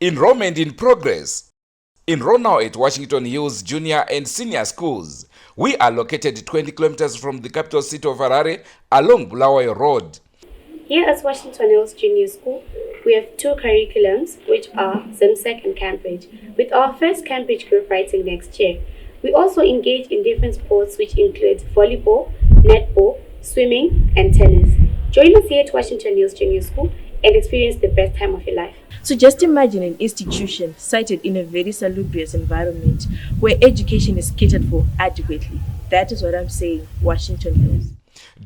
Enrollment in progress. Enroll now at Washington Hills Junior and Senior Schools. We are located 20 kilometers from the capital city of Harare along Bulawayo Road. Here at Washington Hills Junior School, we have two curriculums, which are ZimSec and Cambridge, with our first Cambridge group writing next year. We also engage in different sports, which include volleyball, netball, swimming, and tennis. Join us here at Washington Hills Junior School and experience the best time of your life. So just imagine an institution sited in a very salubrious environment where education is catered for adequately. That is what I'm saying, Washington Hills.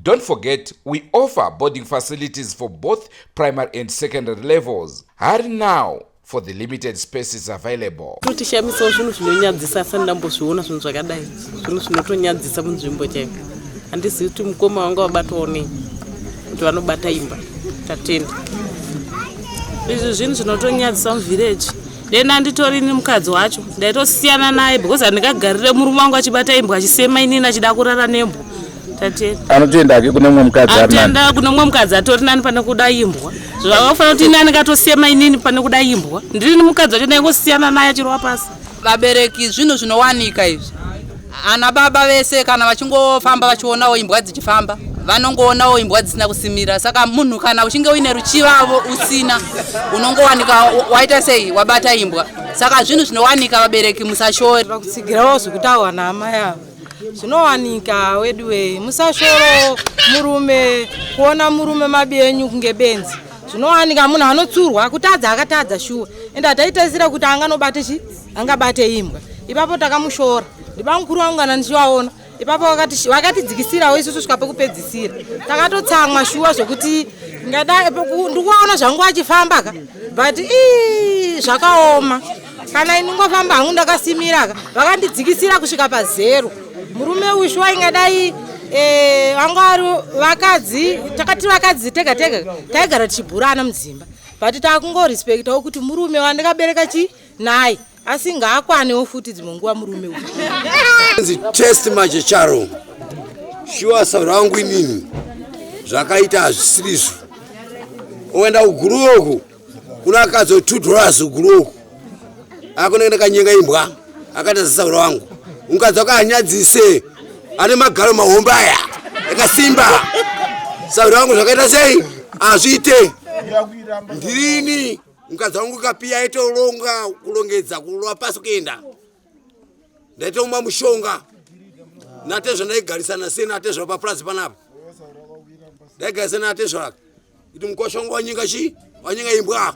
Don't forget, we offer boarding facilities for both primary and secondary levels. Hurry now for the limited spaces available. Izvi zvinhu zvinotonyadzisa muvillage. Dena nditori nemukadzi wacho ndaitosiyana naye because andikagarire murume wangu achibata imbwa achisema inini achida kurara nembwa. Anotoenda kune mumwe mukadzi ari nani? Anotoenda kune mumwe mukadzi atori nani pane kuda imbwa. Zvakafanira kuti inani katosema inini pane kuda imbwa. Ndiri nemukadzi wacho ndaingosiyana naye achirwa pasi. Vabereki zvinhu zvinowanika izvi. Ana baba vese kana vachingofamba vachionawo imbwa dzichifamba vanongoonawo imbwa dzisina kusimira. Saka munhu kana uchinge uine ruchivavo usina unongowanika waita sei wabata imbwa. Saka zvinhu zvinowanika vabereki musashore. Pakutsigirawo zvekutaura naamai avo zvinowanika weduwe musashoro murume kuona murume mabenyu kunge benzi zvinowanika munhu anotsurwa kutadza akatadza shuwa enda taitaisira kuti anganobate angabate imbwa ipapo takamushora ndibamukuru wangu anandichiwaona ipapo vakatidzikisirawo isusu svika pekupedzisira takatotsamwa shuwa zvokuti ndikuona zvangu achifamba ka but zvakaoma kana iningofamba hangu ndakasimira vakandidzikisira kusvika pazero murume uyu shuwa ingadai vanga vari vakadzi takati vakadzi tega tega taigara tichibhurana mudzimba but takungorespektawo kuti murume wandikabereka naye asi ngaakwanewo futi dzimwe nguva murume uyu. Test machecharo shuwa saura wangu inini zvakaita hazvisirizvo oenda kuGuruve uku kuna akadzi $2 kuGuruve uku akunenge kanyenga imbwa akati saura wangu mukadzi wakanyadzise ane magaro mahombe aya akasimba saura wangu zvakaita sei azviite ndirini mukadzi wangu kapiya aitolonga kulongedza kulwa pasi kuenda ndaitomwa mushonga natezvo ndaigarisana sei natezvo papurazi panapa ndaigarisana natezvo kuti mukoshonga wanyenga wanyenga imbwa.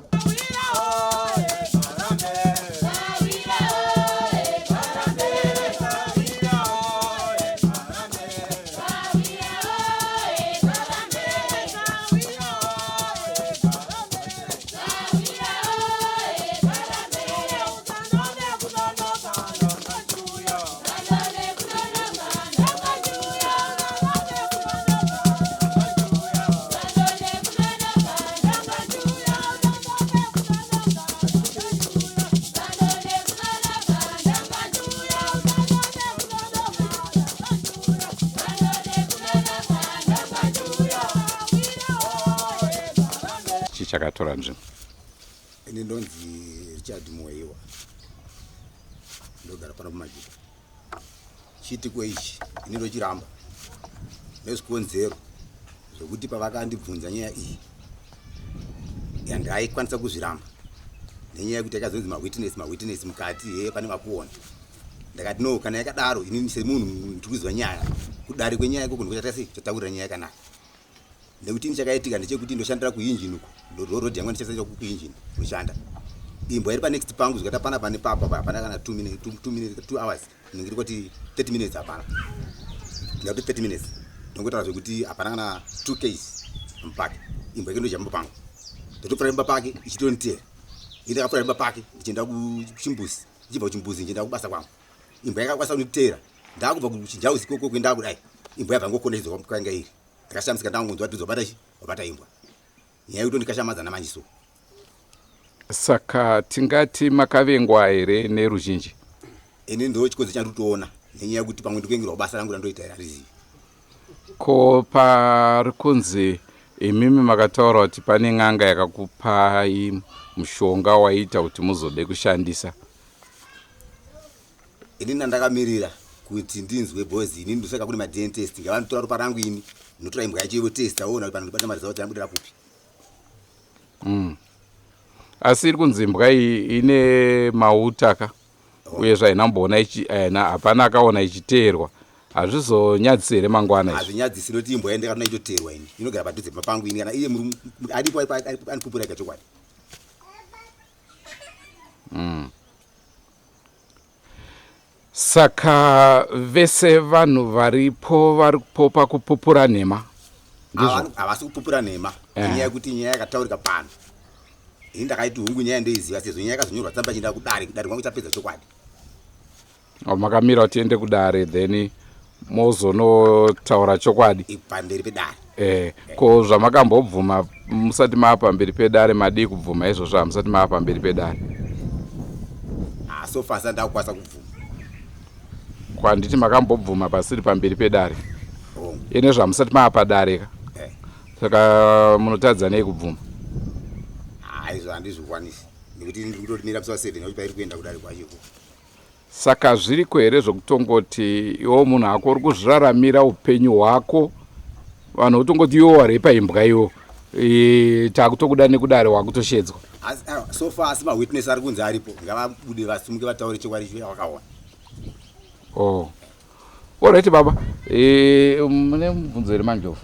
Chakatora nzvimbo ini ndonzi Richard Moiwa ndogara pano pamajita chitiko ichi ini ndochiramba nezvikonzero zvokuti pavakandibvunza nyaya iyi yandaikwanisa kuzviramba nenyaya yekuti yakazonzi mawitness mukati pane makuona ndakati no kana yakadaro ini semunhu ndiri kuzwa nyaya kudari kwenyaya ikoko ndikuchata sei totaurira nyaya yakanaka nekuti ini chakaitika ndechekuti ndoshandira kuinjini uko rodhi yangu ndichasendera kuinjini kushanda imbwa iri panext pangu zvikata pana pane papa hapana kana 2 hours ndingiri kuti 30 minutes hapana ndikuti 30 minutes ndongotaura zvekuti hapana kana 2 case mupaki imbwa yake ndojamba pangu ndotopfura imba pake ichitonitera ini ndakapfura imba pake ndichienda kuchimbuzi ndichibva kuchimbuzi ndichienda kubasa kwangu imbwa yakakwanisa kunitera ndakubva kuchinjauzi ikoko kuenda kudai imbwa yabva ngokonaidzwa kwanga iri ndakashamisika ndangonzwa kuti wabata imbwa nyaya yekuti ndikashamadzana manje so. Saka tingati makavengwa here neruzhinji? Ini ndo chikonzo chandotoona nenyaya yekuti pamwe ndikuengerwa basa rangu randoita harizivi. Ko pari kunzi imimi makataura kuti pane n'anga yakakupai mushonga waita kuti muzode kushandisa. Inini ndakamirira kuti ndinzwe bhozi inini ndosaka kune ma-DNA test ngavanotora ropa rangu ini notora imbwa yacho ivo test aona kuti panobata mari zavo dzanobudira kupi. Asi iri kunzi imbwa iyi ine mautaka uye zvainamboona hapana akaona ichiteerwa. Hazvizonyadzisi here mangwana izvi? Hazvinyadzisi noti imbwa yandakatona itoteerwa ini inogara padhuze papangu ini kana iye aripo anipupura ega chokwadi. Saka vese vanhu varipo pakupupura nhema havasi kupupura nhema inyaya yekuti nyaya yakataurika pano. Ini ndakaiti hungu nyaya ndoiziva sezvo nyaya yakazonyorwa tsamba chinda kudare kwangu chapedza chokwadi. Makamira kuti ende kudare then mozonotaura chokwadi pamberi pedare. Ko zvamakambobvuma musati maa pamberi pedare madii kubvuma izvozvo hamusati maa pamberi pedare? So far sandakukwanisa kubvuma. Kwanditi makambobvuma pasiri pamberi pedare ine zvamusati maa padare ka? Saka munotadza nei kubvuma? Izvo handizvikwanisi nekuti ndikutotimira musi wa7 nokuti pairi kuenda kudare kwachiko. Saka zviriko here zvokutongoti iwo munhu ako uri kuzviraramira upenyu hwako vanhu utongoti iwo wari paimbwa iwo takutokuda nekudare wakutoshedzwa? So far asi mawitness ari kunzi aripo ngavabude vasimuke vataure chokwadi vakaona. Alright baba, mune mubvunzo here Manjovu?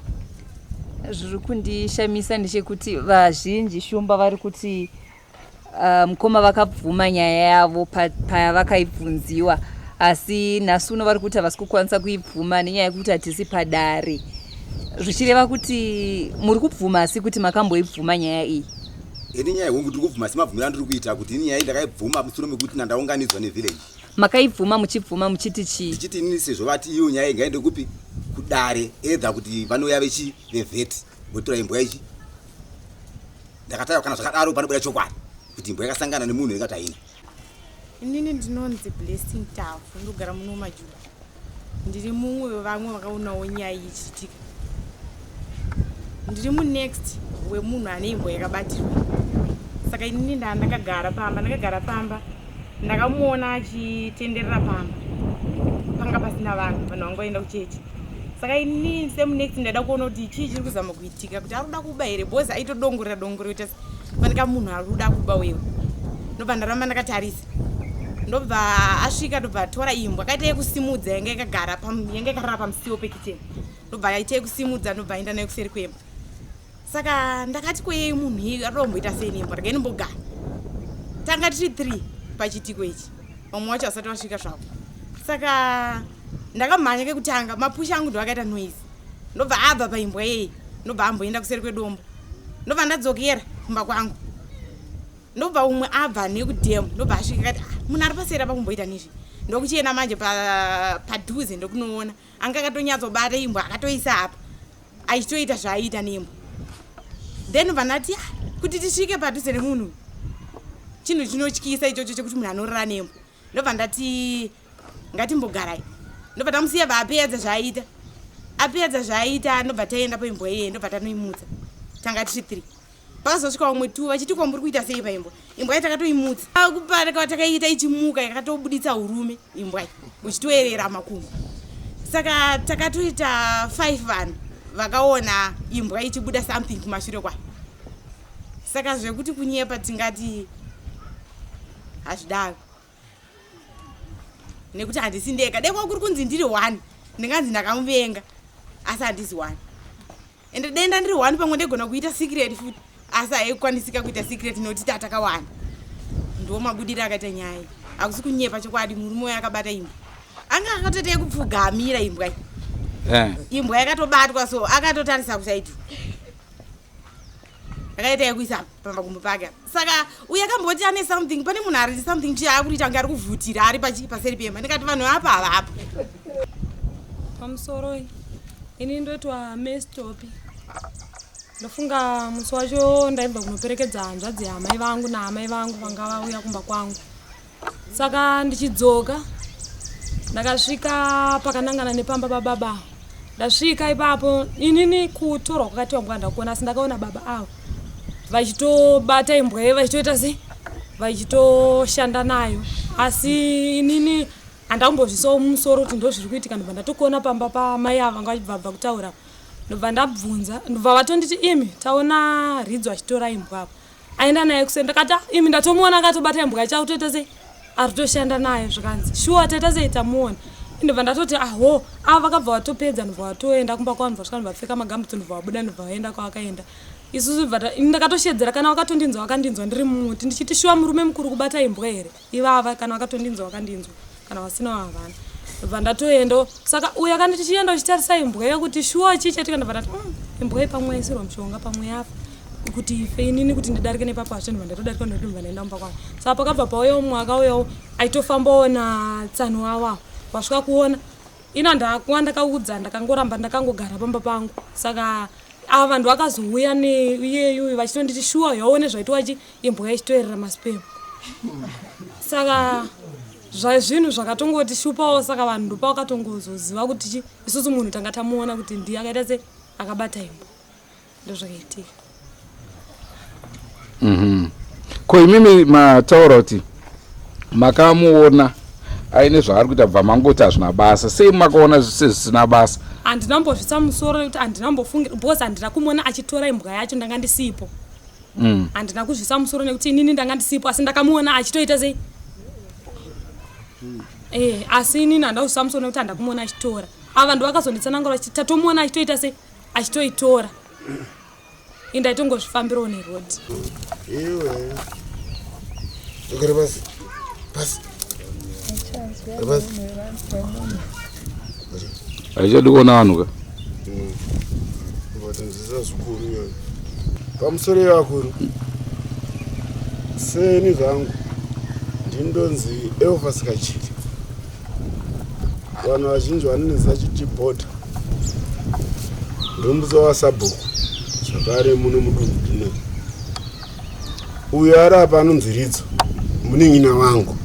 Zviri kundishamisa ndechekuti vazhinji shumba vari kuti mukoma vakabvuma nyaya yavo payavakaibvunziwa, asi nhasi uno vari kuti havasi kukwanisa kuibvuma nenyaya yekuti hatisi padare. Zvichireva kuti muri kubvuma asi kuti makamboibvuma nyaya iyi? Ini nyaya yehungu tiri kubvuma simabvumira ndiri kuita kuti ini nyaya iyi ndakaibvuma musoro mekuti nandaunganidzwa nevillage. Makaibvuma muchibvuma muchiti chii? Tichiti inini sezvo vati iyo nyaya ingaende kupi kudare edha kuti vanouya vechivheti votora imbwa ichi. Ndakataura kana zvakadaro panobuda chokwadi kuti imbwa yakasangana nemunhu yakati haina. Inini ndinonzi Blessing Tafu ndogara muno Majuba. Ndiri mumwe wevamwe vakaonawo nyaya ichiitika. Ndiri munext wemunhu ane imbwa yakabatirwa. Saka inini ndakagara pamba ndakamuona achitenderera pamba panga pasina vanhu vanhu vangoenda kuchechi. Saka inini semunext ndada kuona kuti chii chiri kuzama kuitika kuti ari kuda kuba here bhozi aitodongorera kuti fanika munhu ari kuda kuba wewe. Ndobva ndaramba ndakatarisa ndobva asvika ndobva atora imbwa akaita yekusimudza yanga yakarara pamusiwo pekicheni ndobva aita yekusimudza ndobva aenda nayo kuseri kwemba. Saka ndakati kweyei munhu iyi atomboita sei nembwa regai ndimbogara. Tanga tiri 3 pachitiko ichi vamwe wacho vasati vasvika zvavo. Saka ndakamhanya kekutanga mapusha angu ndoakaita noise ndobva abva paimbwa yei ndobva amboenda kuseri kwedombo ndobva ndadzokera kumba kwangu ndobva umwe abva nekudhemu ndobva asvika kati munhu ari paseri apa kumboita nezvi ndokuchienda manje padhuze ndokunoona anga akatonyatsobata imbwa akatoisa apa achitoita zvaaita nembwa. Then ndobva ndati kuti tisvike padhuze nemunhu chinhu chinotyisa ichocho chekuti munhu anorara nembwa. Ndobva ndati ngatimbogarai ndobva tamusiya vaapedza zvaaita ndobva taenda paimbwa yeye ndobva tanoimutsa tanga tiri 3 pakazosvika umwe 2 vachiti kwa muri kuita sei paimbwa imbwa yacho takatoimutsa kupata takaita ichimuka yakatobuditsa urume imbwa uchitoerera makumbo. Saka takatoita 5 vanhu vakaona imbwa ichibuda something kumashure kwayo. Saka zvekuti kunyepa tingati hazvidaro nekuti handisi ndega dai kwakuri kunzi ndiri 1 ndinganzi ndakamuvenga asi handisi 1 ende denda ndiri 1 pamwe ndegona kuita secret futi asi haikwanisika kuita secret nekuti tatakawanda. Ndo mabudiro akaita nyaya hakusi kunyepa chokwadi murume uyo akabata imbwa anga akatoita yekupfugamira imbwa imbwa yakatobatwa so akatotarisa kusaiti akaita yekuisa pamakumbo pake. Saka uye akamboti ane something pane munhu ari something chiakurita kunge ari kuvhutira ari paseri pemba ndikati vanhu apa havapo pamusoro ini ndoitwa mestopi ndofunga musi wacho ndaibva kunoperekedza hanzvadzi yamai vangu naamai vangu vanga vauya kumba kwangu. Saka ndichidzoka ndakasvika pakanangana nepamba bababa ndasvika ipapo inini kutorwa kwakatiwa mbwa ndakuona asi ndakaona baba avo vachitobata imbwa iyo vachitoita sei vachitoshanda nayo asi inini handambozvisawo mumusoro kuti ndo zviri kuitika ndobva ndatokuona pamba pamai ava vanga vachibva kutaura ndobva ndabvunza ndobva vatonditi imi taona ridzo achitora imbwa apo aenda naye kuseni ndakati imi ndatomuona akatobata imbwa ichakutoita sei aritoshanda nayo zvikanzi shuwa taita sei tamuona ndobva ndatoti aho ava vakabva vatopedza ndobva vatoenda kumba kwavo ndobva svika ndobva vapfeka magambutso ndobva vabuda ndobva vaenda kwavakaenda isusu ndakatoshedzera kana vakatondinzwa vakandinzwa ndiri mumuti ndichiti shuwa murume mukuru kubata imbwa here ivava kana vakatondinzwa vakandinzwa kana vasina vavana ndobva ndatoenda saka uyo akanditi chienda uchitarisa imbwa iyo kuti shuwa chii chatika ndobva ndati imbwa pamwe yaisirwa mushonga pamwe yafa kuti ife inini kuti ndidarike nepapo hacho ndobva ndatodarika ndokuti ndobva ndaenda kumba kwavo saka pakabva pauyo umwe akauyawo aitofambawo natsano wavo wasvika kuona ina ndakuwa ndakaudza ndakangoramba ndakangogara pamba pangu saka ava vanhu vakazouya neiyeyu vachitonditi shuwa yaone zvaitwachi imbwa yaichitoerera masipemu saka zvinhu zvakatongoti shupawo saka vanhu ndopa vakatongozoziva kuti isusu munhu tanga tamuona kuti ndiye akaita se akabata imbwa ndozvakaitika. Ko imimi mataura kuti makamuona aine zvaari kuita bva mangoti hazvina basa sei makaona zvisina basa? Handinambozvisa musoro nekuti handinambofungira because handina kumuona achitora imbwa yacho ndanga ndisipo. Handina kuzvisa musoro nekuti inini ndanga ndisipo asi ndakamuona achitoita sei. Asi inini handakuzvisa musoro nekuti handakumuona achitora. Ava vanhu vakazonditsanangura vachiti tatomuona achitoita sei achitoitora. Indaitongozvifambirawo nerodhi. Iwe. Ugere basi. Basi. Basi. Aijadi kuona vanhu ka? Vatanzisa zvikuru iyoyo. Pamusoro yakuru. Seni zangu ndinonzi Elvasikachiti. Vanhu vazhinji vanonzi chibhodha. Ndombuzo wasabhuku. Zvakare muno mudunhu. Uyo ari apa anonzi Ridzo. Munin'ina wangu.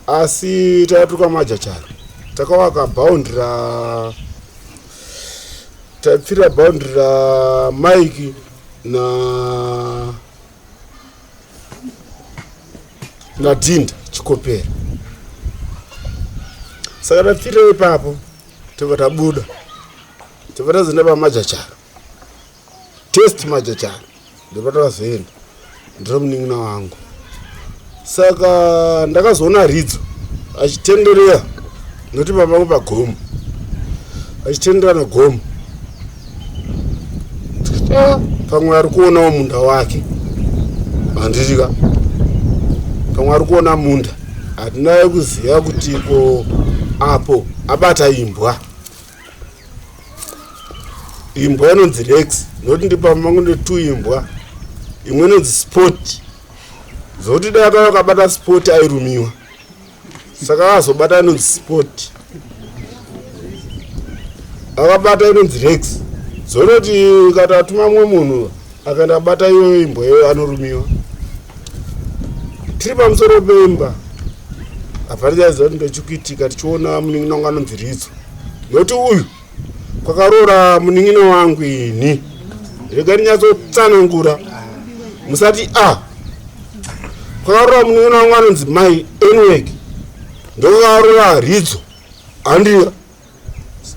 Asi tatuka majacharo. Takawaka boundary tapfira boundary Mike na Dinda Chikopera. Saka tapfira ipapo tobva tabuda. Tobva tazoenda pamajacharo. Test majacharo. Ndobva tazoenda. Ndiro munin'ina wangu. Saka ndakazoona Ridzo achitenderera noti papangu pagomo achitendera negomo pamwe ari kuonawo munda wake handitya pamwe ari kuona munda hatinaye kuziva kuti ko apo abata imbwa inonzi Rex noti ndi pamangu ndi 2 imbwa imwe inonzi Sport zoti dai akabata Sport airumiwa saka azobata inonzi Sport akabata inonzi Rex zonoti katatuma mumwe munhu akaenda bata iyo imbwa iyo anorumiwa tiri pamusoro pemba aparichaziva kuti ndochikuitika tichiona munin'ina wangu anonzi Ridzo noti uyu kwakaroora munin'ina wangu ini regai ndinyatsotsanangura musati kwakaroora munin'ina wangu anonzi Mai Enweg ndokwakaroora Ridzo handika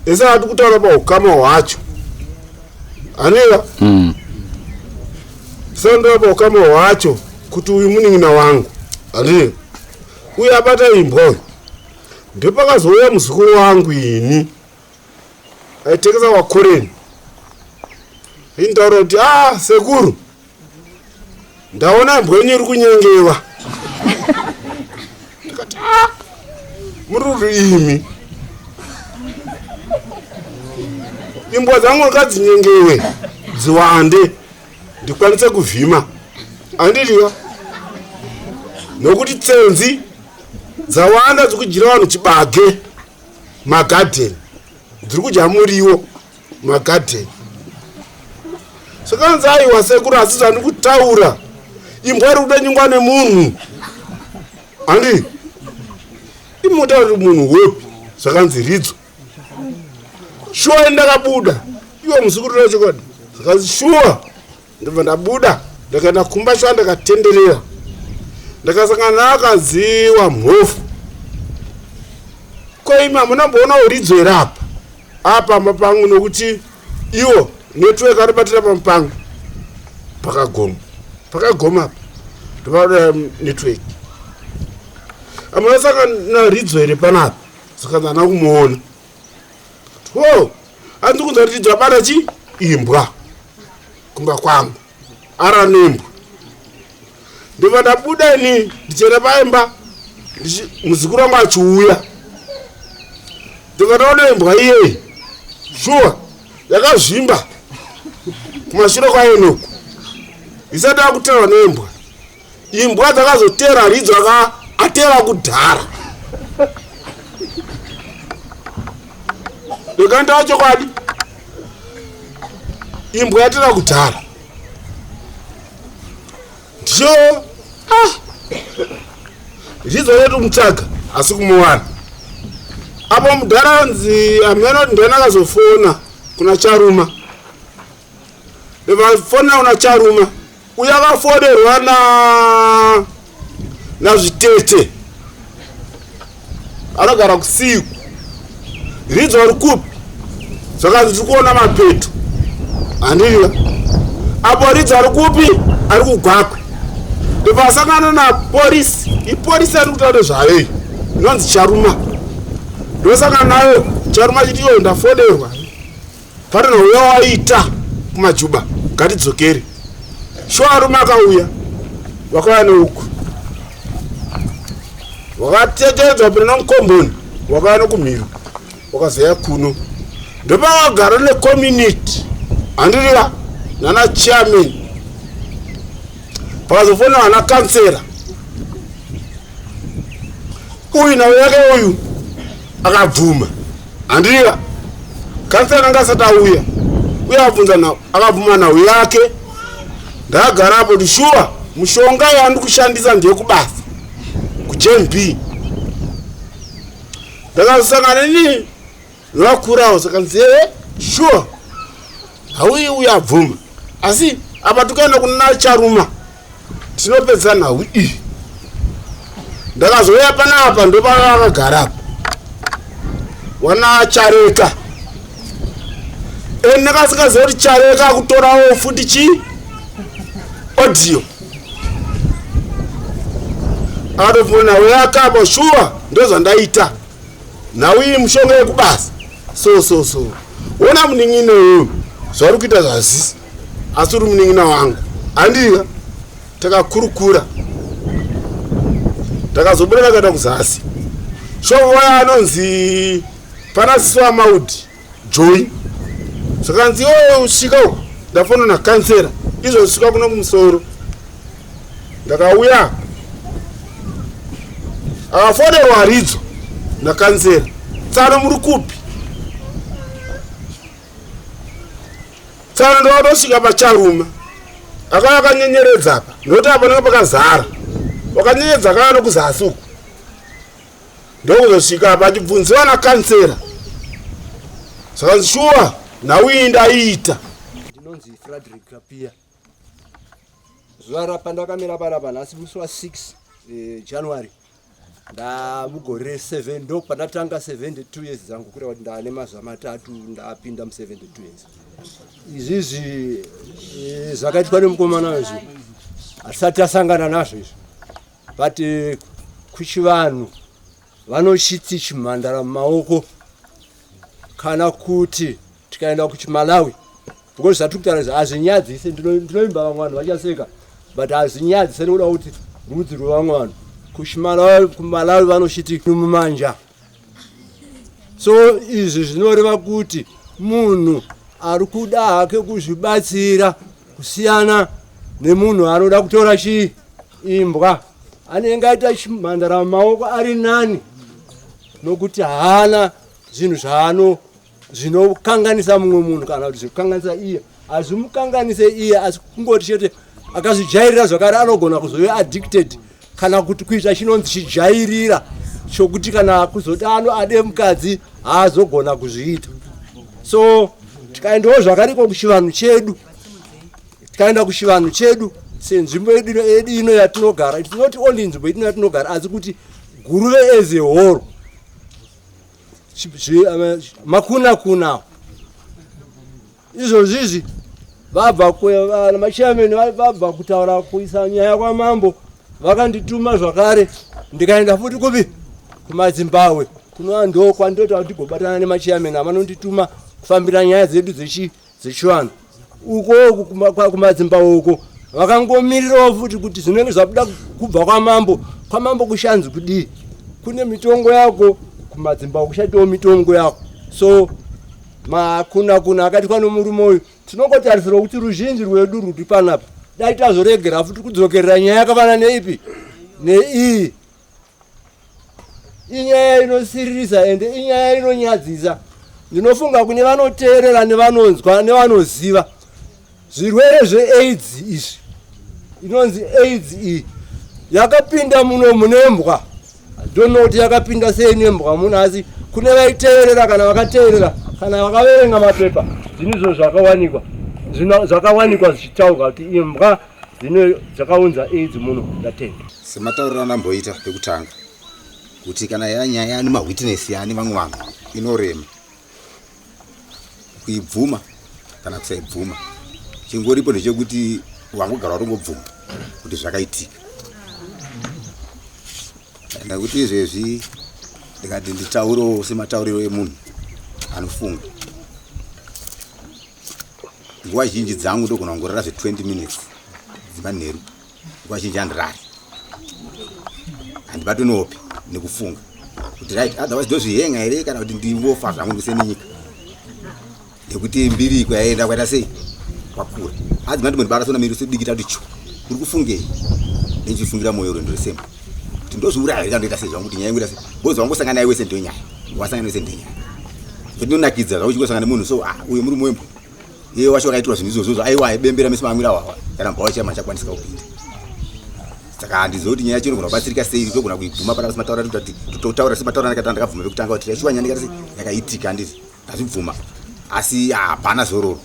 ese ati kutaura paukama hwacho handika sandoa paukama hwacho kuti uyu munin'ina wangu handika uyu abata imbwa uyu ndopakazouya muzukuru wangu ini aitekesa kwakoreni indaura kuti sekuru ndaona imbwa yenyu iri kunyengewa ndikati muri imi imbwa dzangu ngadzinyengewe dziwande ndikwanise kuvhima handidya nokuti tsenzi dzawanda dzikudyira vanhu chibage magadheni dziri kudya muriwo magadheni saka nzaiwa sekuru asi zvandi kutaura imbwa iri kuda nyingwa nemunhu handi imutaura kuti munhu wepi zvakanzi Ridzo shuwa ndakabuda iwo muzukuru wechikodi zakazi shuwa ndibva ndabuda ndakaenda kumba shuwa ndakatenderera ndakasangana naakaziwa mhofu koima munamboona uridzo here apa mapangu nokuti iwo network aribatira pamupangu pakagoma apa ndopauda network amunasangana ridzo here panapa saka ndana kumuona handi kunza kuti ridzo abata chi imbwa kumba kwangu ara nembwa ndibva ndabuda ini ndichenda paimba muzukuru wangu achiuya ndibva ndaona imbwa iyeyi shuwa yakazvimba kumashure kwaenoku isati akuterwa nembwa imbwa dzakazotera ridzo atera kudhara ndokandawa chokwadi imbwa yatera kudhara ndiyo ridzo yetu mutsvaga asi kumuwana apo mudharanzi amenoti ndena akazofona kuna charuma ndivafona kuna charuma uye akafoderwa nazvitete anogara kusiku ridzo ari kupi zvakanzi tiri kuona mapeto handiya apo ridzo ari kupi ari kugwakwe ndipasangana naporisi iporisi ari kutaura zvayo inonzi charuma ndosangana nayo charuma chiti iyo ndafoderwa patana uya waita kumajuba ngatidzokere shoarume akauya wakauya neuku wakatekeredzwa pino nomukomboni wakauya nokumhiro wakazeya kuno ndopakagara necommunity handiriva nana chairman pakazofonera ana kansera uyu nawe yake uyu akabvuma handiriva kansera anga asati auya uye abvunza nawo akabvuma nawo yake ndagara apo kuti shuwa mushonga yandi kushandisa ndeyekubasa kuJNB ndakazosangana ni vakurawo saka nzeve shuwa hauyi uya abvuma asi apa tukaenda kuna charuma tinopedza nhau iyi ndakazoya panapa ndopana akagara apa wana chareka ndakasingaziva kuti chareka akutorawo futi chi audio akatofuna nhau yake apa shuwa ndozvandaita nhau iyi mushonga yekubasa so ona munin'ina uyu zvari kuita zvazisi asi uri munin'ina wangu handiya takakurukura takazobuda kaenda kuzasi shoko waya anonzi pana sisi wamaudi joy zvakanzi iwo usvika uku ndafonwa nakansera izvo zvisvika kuno kumusoro ndakauya akafoderwa ridzo nakansera tsano muri kupi tsano ndokatosvika pacharuma akauya akanyenyeredza apa nokuti apa nenge pakazara wakanyenyeredza akauya nokuzasi uku ndokuzosvika apa achibvunziwa nakansera saka shuwa nhau iyi ndaiita ndinonzi Frederick Kapia zuva rapa ndakamira panapa nhasi musi wa6 January ndamugore 7 ndo pandatanga 72 years dzangu kureva kuti ndaane mazuva matatu ndapinda mu 72 years izvizvi zvakaitwa nemukomana wezvi hatisati tasangana nazvo izvi but kuchivanhu vanochiti chimhandara mumaoko kana kuti tikaenda kuchimalawi because zvatikutaura hazvinyadzise ndinoimba vamwe vanhu vachaseka but hazvinyadzise nekuda kuti rudzi rwevamwe vanhu kumalawi vanochiti mumanja so izvi zvinoreva kuti munhu ari kuda hake kuzvibatsira kusiyana nemunhu anoda kutora chiimbwa anenge aita chimhandara mumaoko ari nani nokuti haana zvinhu zvinokanganisa mumwe munhu kana kuti zvikukanganisa iye hazvimukanganise iye asi kungoti chete akazvijairira zvakare anogona kuzove addicted kana kuti kuita chinonzi chijairira chokuti kana kuzoti ade mukadzi haazogona kuzviita So tikaendawo zvakariko kuchivanhu chedu, tikaenda kuchivanhu chedu senzvimbo yedu ino yatinogara, it's not only nzvimbo ino yatinogara asi kuti Guruve as a whole makuna izvozvizvi vabva machameni vabva kutaura kuisa nyaya kwamambo, vakandituma zvakare ndikaenda futi kupi kumazimbabwe kunova ndo kwandota kuti tigobatana nemachameni avanondituma kufambira nyaya dzedu dzechivanhu uko kumazimbabwe uko vakangomirirawo futi kuti zvinenge zvabuda kubva kwamambo kushanzi kudii, kune mitongo yako kumazimbabwe kushatiwo mitongo yako. So makuna akati kwano murume uyu tinongotarisira kuti ruzhinji rwedu rwuri panapa dai tazoregera futi kudzokerera nyaya yakafanana neipi neiyi. Inyaya inosiririsa ende inyaya inonyadzisa. Ndinofunga kune vanoteerera nevanonzwa nevanoziva zvirwere zveAIDS izvi, inonzi AIDS iyi yakapinda muno munembwa. Don't kuti yakapinda sei nembwa muno, asi kune vaiteerera kana vakateerera kana vakaverenga mapepa zvinizvo zvakawanikwa zvichitaurwa kuti imbwa dzakaunza AIDS muno ndatenda. Sematauriro anamboita pekutanga kuti kana yanyaya ane mawitness yani vamwe vanhu inorema kuibvuma kana kusaibvuma. Chingoripo ndechekuti wangogara watongobvuma kuti zvakaitika. Ndakuti izvezvi ndikati nditauro sematauriro emunhu anofunga. Nguva zhinji dzangu ndogona kungorara 20 minutes dzimanheru, nguva zhinji handirari, handibatonopi nekufunga kuti right otherwise ndozvihenga here kana kuti ndingofa zvangu ndisenenyika nekuti mbiriko yaenda kwaita sei kwakura. Asi mati mundibara sona miri sedikita kuti chu uri kufungei ndichifungira moyo rwendo rwesema kuti ndozviuraya here kandoita sei zvangu kuti nyaya ingoita sei bozi wangosangana naye wese ndonyaya wasangana wese ndonyaya ndinonakidza zvauchingosangana nemunhu so uyu muri mwembo iye wacho wakaitirwa zvinhu izvozvo aiwa bembera mese mamwira wawa kana mbwa wacho machakwanisika kupinda. Saka handizoti nyaya chino kunobatsirika sei togona kuibvuma pana simataura kuti totaura simataura ndakati ndakabvuma pekutanga kuti yachiwa nyaya ndikati yakaitika handiti ndazvibvuma asi hapana zororo.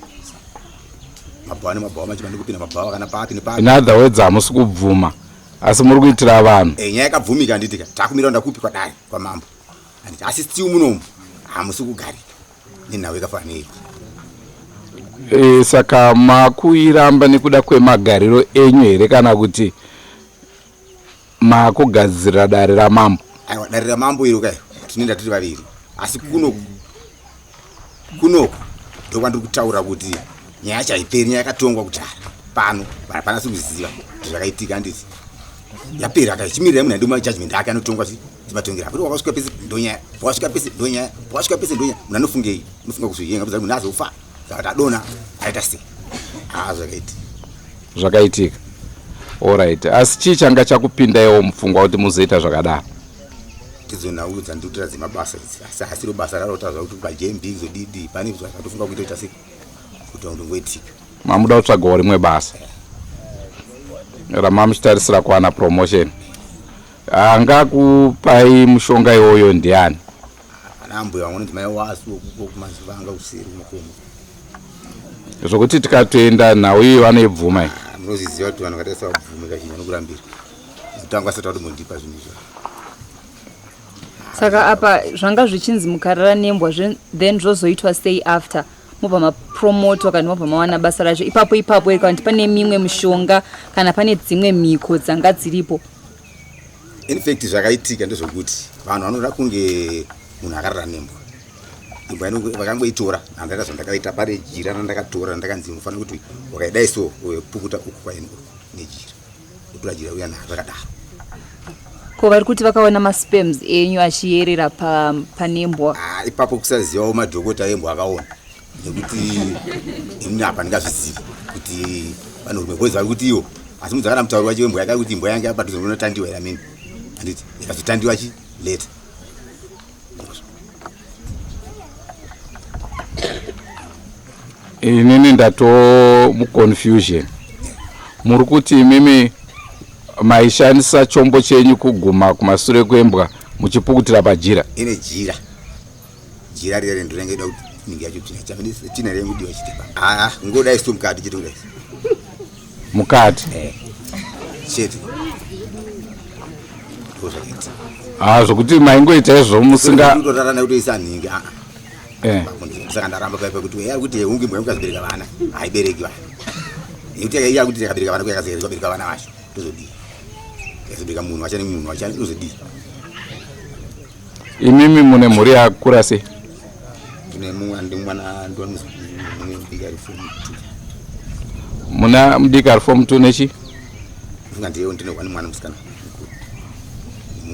Mabhawa nemabhawa macho mandikupinda mabhawa kana paki nepaki. In other words hamusi kubvuma asi muri kuitira vanhu. Nyaya yakabvumika handitika takumira ndakupi kwadai kwamambo handiti asi still munomu hamusi kugarika nenhau yakafanana neyi. Saka makuiramba nekuda kwemagariro enyu here kana kuti makugadzirira dare ramambo? Aiwa, dare ramambo iro kai tinoenda tiri vaviri asi kunoku ndokwandiri kutaura kuti nyaya chaiperi nyaya yakatongwa kudhara pano panasi kuziva kuti zvakaitika handiti yapera akaichimirira munhu andi majudgment ake anotongwa timatongera kuti wakasvika pese ndonyaya wakasvika pese ndonyaya wakasvika pese ndonyaya munhu anofungei unofunga kuzviyenga kuti munhu azofa saka adona aita sei zvakaitika. Alright, asi chii changa chakupindaiwo mupfungwa kuti muzoita zvakadaro? Tizonhau dzandikuitira dzemabasa idzi asi basa rarotaura kuti paJMB zodidi pane zvatofunga kuitoita sei kuti ndongoitika. Mamuda kutsvagawo rimwe basa ramamuchitarisira kuwana promotion. Angakupai mushonga iwoyo ndiani? Ana mbuya wangu ndimai wasu ukuko kumazuva anga usiri mukomo zvokuti tikatoenda nhau iyi vanoibvuma. Munozviziva kuti vanhu vakaita sabvumi kazhinji vanokurambira kutanga asati kuti mundipa zvinhu izvo. Saka apa zvanga zvichinzi mukarara nembwa then zvozoitwa sei after mobva mapromotwa kana mobva mawana basa racho ipapo kana pane mimwe mishonga kana pane dzimwe mhiko dzanga dziripo? In fact zvakaitika ndezvokuti vanhu vanoda kunge munhu akarara nembwa imbwa vakangoitora handaka zvandakaita pare jira randakatora ndakanzi mufanira kuti wakaidai so pukuta uku kwaengo nejira kutora jira uya naha zvakadaro. Ko vari kuti vakaona maspams enyu achiyerera panembwa? Ipapo kusazivawo madhokota embwa akaona nekuti ini apa ndingazvizivi kuti vanhurume bozi vari kuti iwo asi mudzakana mutauri wacho wembwa yakati kuti imbwa yange yapadhuze notandiwa here ameni handiti ikazotandiwa chi leta. Inini ndato muconfusion. Muri kuti imimi maishandisa chombo chenyu kuguma kumasure kwembwa muchipukutira pajira? Ine jira rire ndorenge ida ninge yacho tina rengudiwa chitipa ngodai sto mukati chiti kudai mukati chete zvokuti maingoita izvo musingatorarana kutoisa nhingi saka ndaramba paipa kuti kuti hunge mbwa mukazobereka vana haibereki vana nekuti iya kuti takabereka vana kuyakabereka vana vacho tozodii yazobereka munhu wachane munhu wachane tozodii. Imimi mune mhuri yakura sei? Tine mwana muna mudiki ari form 2 nechi? Funga ndiye ndine mwana musikana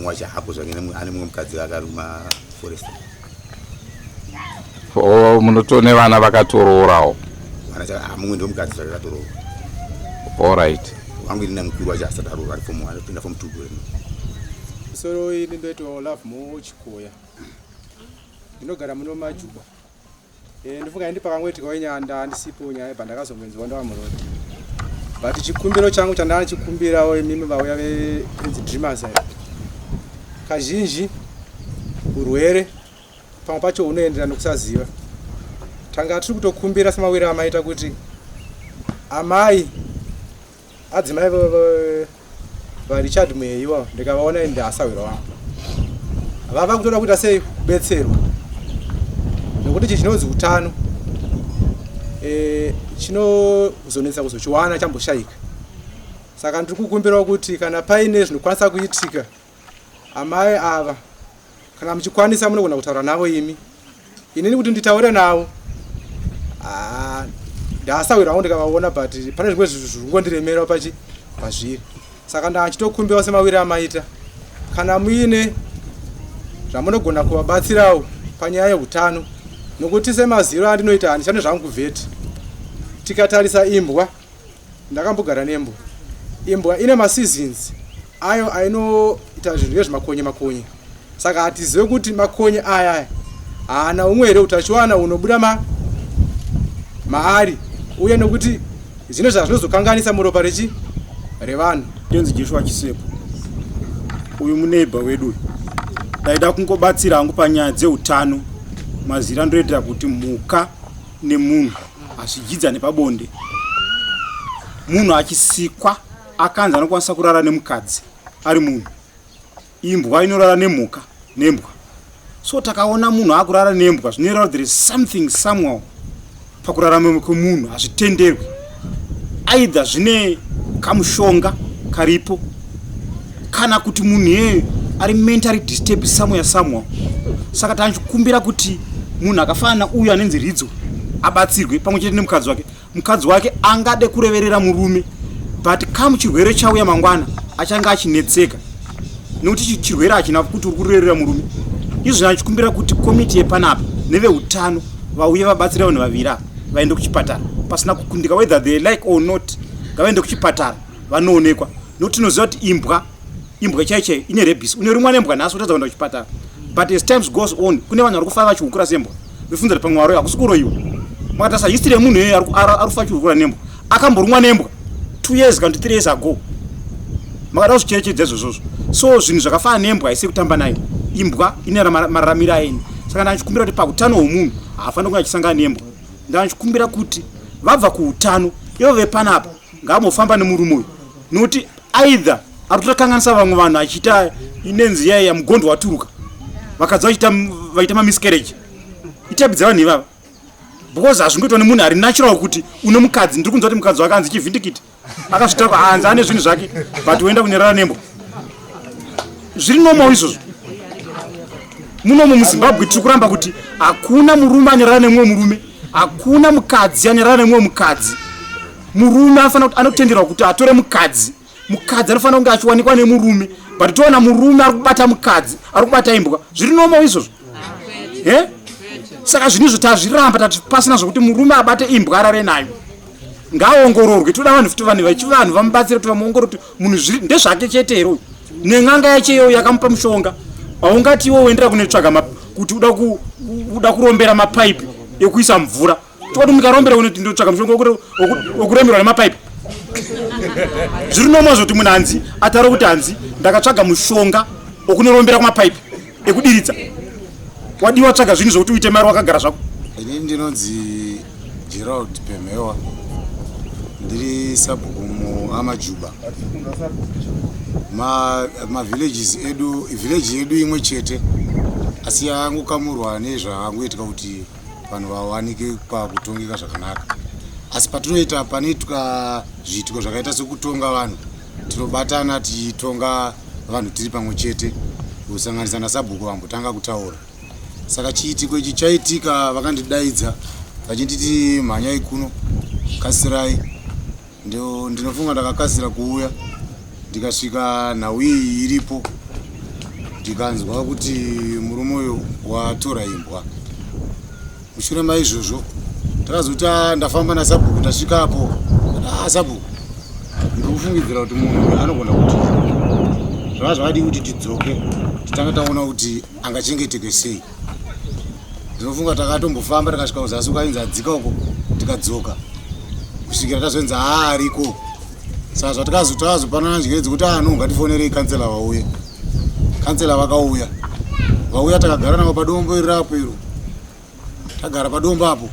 mwacha hapo zvake ane mumwe mukadzi akaruma forest. Munotone vana vakatororawo? Mumwe ndo mukadzi zvake akatorowa. Alright. Wangu ndina mukuru wacho asati aroora ari form 1 apinda form 2 gore. Soro ini ndoito love mo chikoya. Ndinogara muno majuba. Ndofunga ndi pakamweti kwanyanda ndisipo nyaya pandakazongwenzwa ndo amuroti. But chikumbiro changu chandana chikumbira mimi vauya ve Drewmas kazhinji urwere pamwe pacho unoenderana nokusaziva. Tanga tiri kutokumbira samawira amaita kuti amai adzimai vaRichard Mweyiwa ndikavaona ende asawira wangu vava kutoda kuita sei kubetserwa nekuti ichi chinonzi utano chinozonetsa kuzochiwana chamboshaika. Saka ndiri kukumbirawo kuti kana paine zvinokwanisa kuitika amai ava kana muchikwanisa munogona kutaura navo imi inini kuti nditaure navo ndasawirawo ndikavaona but pane zvimwe zvinhu zviri kungondiremerawo pazviri. Saka ndachitokumbirawo semawiri amaita kana muine zvamunogona kuvabatsirawo panyaya yeutano nokuti semaziro andinoita handishane zvangu kuvheti. Tikatarisa imbwa, ndakambogara nembwa. Imbwa ine maseasons ayo ainoita zvinhu zvezvemakonye. Saka hatizive kuti makonye aya haana umwe here utachiwana unobuda maari uye nokuti zvino zvazvinozokanganisa muropa revanhu. Ndinzi Joshua Chisepo. Uyu muneighbor wedu uyu. Ndaida kungobatsira hangu panyaya dzeutano. Mazira ndoitira kuti mhuka nemunhu azvidzidzane pabonde. Munhu achisikwa akanzi anokwanisa kurara nemukadzi ari munhu. Imbwa inorara nemhuka nembwa. So takaona munhu akurara nembwa zvinoreva there is something somehow pakurarama kwemunhu hazvitenderwi. Either zvine kamushonga karipo kana kuti munhu yeye ari mentally disturbed somehow. Saka tanchikumbira kuti munhu akafanana uyu anenzi Ridzo abatsirwe pamwe chete nemukadzi wake. Mukadzi wake angade kureverera murume but kamu chirwere chauya mangwana achanga achinetseka nokuti chirwere achina kuti uri kureverera murume. Izvo ndachikumbira kuti komiti yepanapa neveutano vauye vabatsira vanhu vaviri vaende kuchipatara pasina kukundika whether they like or not. Ngavaende kuchipatara vanoonekwa nokuti tinoziva kuti imbwa chaichai ine rabies. Une rumwe nembwa nhasi utadza kuenda kuchipatara but as times goes on kune vanhu vari kufa vachihukura sembwa vefunza kuti pamwe akusi kuroyiwa. Makatasa history yemunhu iyoyo ari kufa achihukura nembwa akamborumwa nembwa 2 years kana 3 years ago. Makada kuzvicherechedza izvozvo. So zvinhu zvakafanana nembwa haisi kutamba nayo. Imbwa ine mararamiro aini. Saka ndachikumbira kuti pautano hwomunhu haafaniri kunge achisangana nembwa. Ndachikumbira kuti vabva kuutano ivo vepanapa ngavambofamba nemurume uyu nokuti either ari kutokanganisa vamwe vanhu achiita inenzi yaya mugondo waturuka vakadzi vaita mamiscarriage. Itapidza vanhu ivava because hazvingoitwa nemunhu ari natural kuti une mukadzi. Ndiri kunzwa kuti mukadzi wake anzi chivhindikiti akazvitaka hanzi ane zvinhu zvake but woenda kunyerera nembwa. Zviri normal izvozvo. Munomo muZimbabwe tiri kuramba kuti hakuna murume anyerera nemumwe murume, hakuna mukadzi anyerera nemumwe mukadzi. Murume anotenderwa kuti atore mukadzi. Mukadzi anofanira kunge achiwanikwa nemurume but toona murume ari kubata mukadzi ari kubata imbwa. Zviri normal izvozvo. Saka zvinhu zvotazviramba tati pasina zvokuti murume abate imbwa arare nayo. Ngaongororwe. Toda vanhu futi vanhu vamubatsire kuti vamuongorore kuti munhu zviri ndezvake chete here. Nen'anga yacho iyoyo yakamupa mushonga. Haungati iwo uendera kunotsvaga kuti uda kurombera mapaipi ekuisa mvura. Toti mukarombera unotsvaga mushonga wokuremberwa nemapaipi. Zviri normal zvoti munhu hanzi atare kuti hanzi ndakatsvaga mushonga wokunorombera kumapaipi ekudiridza. Wadiwa tsvaga zvinhu zvokuti uite mari wakagara zvako. Ini ndinonzi Gerald Pemewa. Ndiri sabhuku muAmajuba. Ma villages edu, village yedu imwe chete. Asi yangokamurwa nezvaangoitika kuti vanhu vawanike pakutongeka zvakanaka. Asi patinoita panoitwa zviitiko zvakaita sekutonga vanhu, tinobatana tichitonga vanhu tiri pamwe chete, kusanganisa nasabhuku vambotanga kutaura. Saka chiitiko ichi chaitika, vakandidaidza vachinditi mhanyai kuno, kasirai. Ndinofunga ndakakasira kuuya, ndikasvika nhau iyi iripo, ndikanzwa kuti murume uyu watora imbwa. Mushure maizvozvo takazoti ndafamba nasabhuku, ndasvikapo sabhuku, ndikufungidzira kuti munhu anogona kuti zvava zvakadii kuti tidzoke titanga taona kuti angachengeteke sei. Ndinofunga takatombofamba takasvika kuzasi ukainzi adzika uko, tikadzoka kusvikira tazonzi ariko. Saka zvatakazopanana njere dzekuti ngatifonerei kansela vauye. Kansela vakauya, takagara navo padombo irirapo iro. Tagara padombo apo,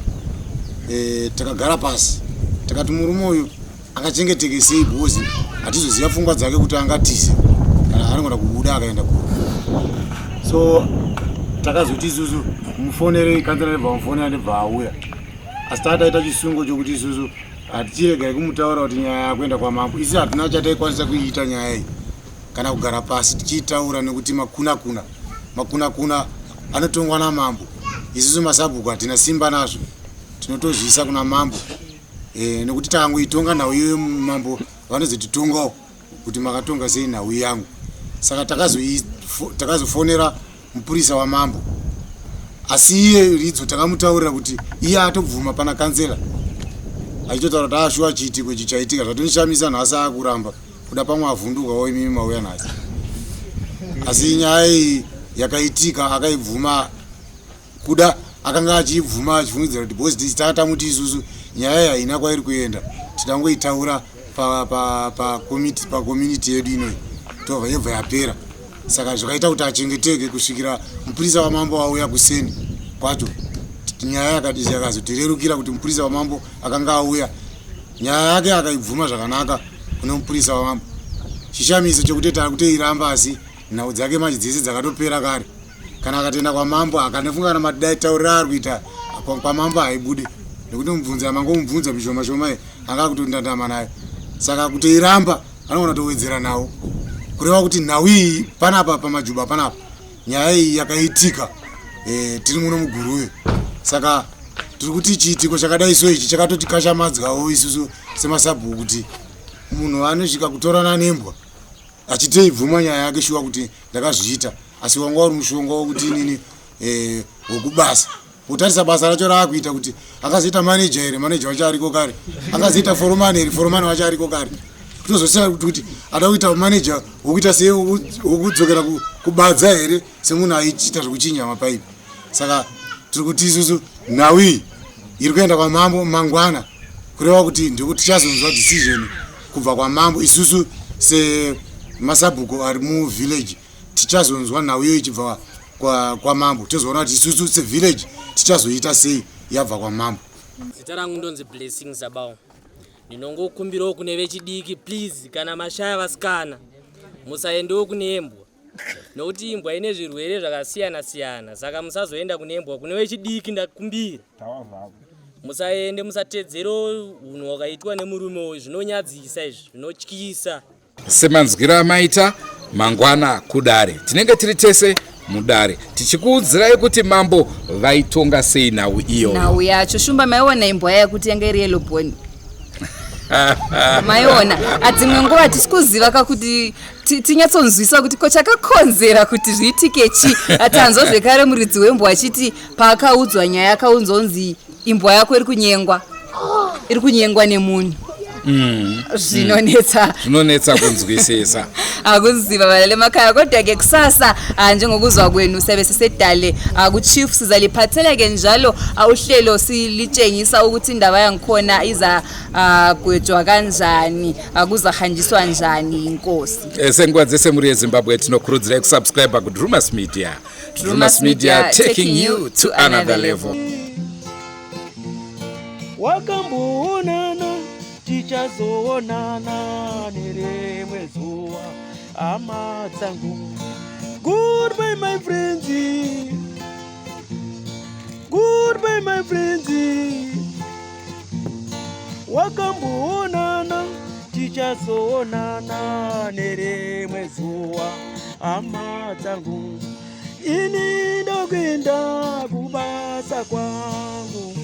takagara pasi, takati murume uyu angachengeteke sei bhozi, hatizoziva pfungwa dzake kuti angatise kana anogona kubuda akaenda kuno. So takazoti isusu mufonerei kansela ndebva mufonera ndebva auya. Asi tataita chisungo chokuti isusu hatichiregai kumutaura kuti nyaya yakuenda kwamambo. Isi hatina chataikwanisa kuiita nyaya iyi kana kugara pasi tichiitaura, nekuti makuna anotongwa namambo. Isusu masabhuku hatina simba nazvo, tinotozvisa kuna mambo. Nekuti takangoitonga nhau iyoyo mambo vanozotitongawo kuti makatonga sei nhau yangu. Saka takazofonera mupurisa wamambo. Asi iye ridzo takamutaurira kuti iye atobvuma pana kansela, achitotaura kuti ashuwa chiitiko ichi chaitika, zvatonishamisa nhasi akuramba kuda pamwe avhundukawo imimi mauya nhasi. Asi nyaya iyi yakaitika, akaibvuma kuda akanga achibvuma achifungidzira kuti bhozi tatamuti isusu nyaya iyi haina kwairi kuenda, tidangoitaura pa community yedu inoyi, tobva yobva yapera. Saka zvakaita kuti achengeteke kusvikira mupurisa wamambo auya kuseni kwacho. Nyaya yakazotirerukira kuti mupurisa wamambo akanga auya, nyaya yake akaibvuma zvakanaka kune mupurisa wamambo. Chishamiso chekuti takuteiramba, asi nhau dzake manje dzese dzakatopera kare. Kana akatoenda kwamambo akanofunga kana madai taurira ari kuita kwamambo haibude, nekuti mubvunza mangomubvunza mishoma shoma anga kutondandama naye. Saka kutoiramba anogona kutowedzera nawo, kureva kuti nhau iyi panapa pamajuba panapa nyaya iyi yakaitika tiri muno muguruve. Saka tiri kuti chiitiko chakadai so ichi chakatotikashamadzwawo isusu semasabhuku, kuti munhu anosvika kutorana nembwa achiteibvuma nyaya yake shuwa kuti ndakazviita, asi wanga uri mushonga wokuti inini wokubasa. Kutarisa basa racho raakuita kuti akazoita maneja here, maneja wacho ariko kare, akazoita foromani here, foromani wacho ariko kare. Kutozosiyana kuti ada kuita maneja wokuita sei wokudzokera kubadza here semunhu aichita zvekuchinyama paipi. Saka tiri kuti isusu nhau iyi iri kuenda kwamambo mangwana, kureva kuti ndikuti tichazonzwa decision kubva kwamambo. Isusu semasabhuku ari muvillage tichazonzwa nhau iyo ichibva kwamambo, tozoona kuti isusu sevillage tichazoita sei yabva kwamambo. Zita rangu ndonzi Blessing Zabao. Ndinongokumbirawo kune vechidiki, please, kana mashaya vasikana musaendewo kunembwa, nokuti imbwa ine zvirwere zvakasiyana siyana. Saka musazoenda kunembwa kune vechidiki, ndakumbira musaende, musatedzero unhu hwakaitwa nemurume uyu. Zvinonyadzisa izvi, zvinotyisa. Semanzwira amaita mangwana kudare, tinenge tiri tese mudare tichikuudzirai kuti mambo vaitonga sei nhau iyo. Nhau yacho shumba maiona imbwa yaya kuti yanga iri yellow bone. Maiona adzimwe nguva tisikuziva kakuti tinyatsonzwisa kuti ko chakakonzera kuti zviitike chi. Atanzwa zvekare muridzi wembwa achiti paakaudzwa nyaya akaunzonzi imbwa yako iri kunyengwa nemunhu. Zvinonetsa kunzwisisa. Akuziva valale makaya, kodwa ke kusasa njengokuzwa kwenu sebese sedale ku-chief sizaliphatheleke njalo uhlelo silitshengisa ukuthi indaba yangikhona iza gwetjwa kanjani, kuzahanjiswa njani inkosi. Sengikwadze semuri yeZimbabwe tinokurudzira kusubscribe ku Drewmas Media. Drewmas Media taking you to another level. wakamboonana tichazoonana nerimwe zuva hama dzangu. Goodbye my friends, goodbye my friends, wakamboonana tichazoonana nerimwe zuva hama dzangu. Ini ndokwenda kubasa kwangu.